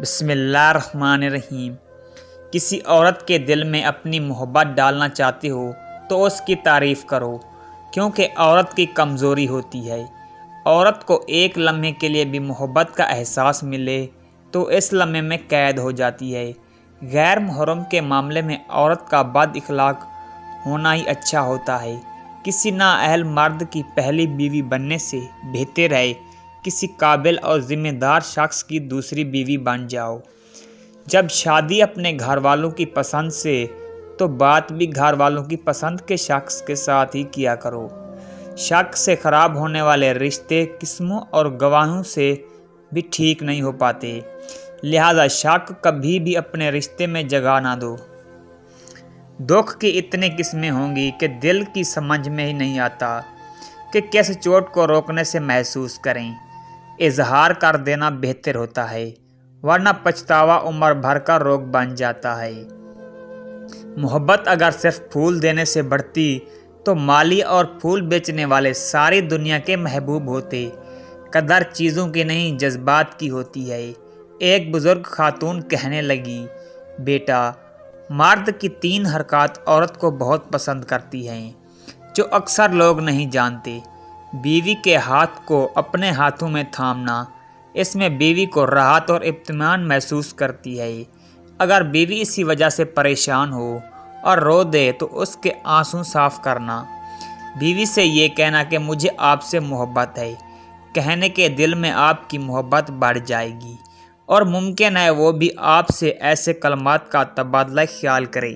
بسم اللہ الرحمن الرحیم۔ کسی عورت کے دل میں اپنی محبت ڈالنا چاہتے ہو تو اس کی تعریف کرو، کیونکہ عورت کی کمزوری ہوتی ہے۔ عورت کو ایک لمحے کے لیے بھی محبت کا احساس ملے تو اس لمحے میں قید ہو جاتی ہے۔ غیر محرم کے معاملے میں عورت کا بد اخلاق ہونا ہی اچھا ہوتا ہے۔ کسی نااہل مرد کی پہلی بیوی بننے سے بہتر ہے کسی قابل اور ذمہ دار شخص کی دوسری بیوی بن جاؤ۔ جب شادی اپنے گھر والوں کی پسند سے تو بات بھی گھر والوں کی پسند کے شخص کے ساتھ ہی کیا کرو۔ شک سے خراب ہونے والے رشتے قسموں اور گواہوں سے بھی ٹھیک نہیں ہو پاتے، لہذا شک کبھی بھی اپنے رشتے میں جگہ نہ دو۔ دکھ کی اتنی قسمیں ہوں گی کہ دل کی سمجھ میں ہی نہیں آتا کہ کس چوٹ کو روکنے سے محسوس کریں۔ اظہار کر دینا بہتر ہوتا ہے، ورنہ پچھتاوا عمر بھر کا روگ بن جاتا ہے۔ محبت اگر صرف پھول دینے سے بڑھتی تو مالی اور پھول بیچنے والے ساری دنیا کے محبوب ہوتے۔ قدر چیزوں کی نہیں جذبات کی ہوتی ہے۔ ایک بزرگ خاتون کہنے لگی، بیٹا، مرد کی 3 حرکات عورت کو بہت پسند کرتی ہیں جو اکثر لوگ نہیں جانتے۔ بیوی کے ہاتھ کو اپنے ہاتھوں میں تھامنا، اس میں بیوی کو راحت اور اطمینان محسوس کرتی ہے۔ اگر بیوی اسی وجہ سے پریشان ہو اور رو دے تو اس کے آنسو صاف کرنا۔ بیوی سے یہ کہنا کہ مجھے آپ سے محبت ہے، کہنے کے دل میں آپ کی محبت بڑھ جائے گی اور ممکن ہے وہ بھی آپ سے ایسے کلمات کا تبادلہ خیال کرے۔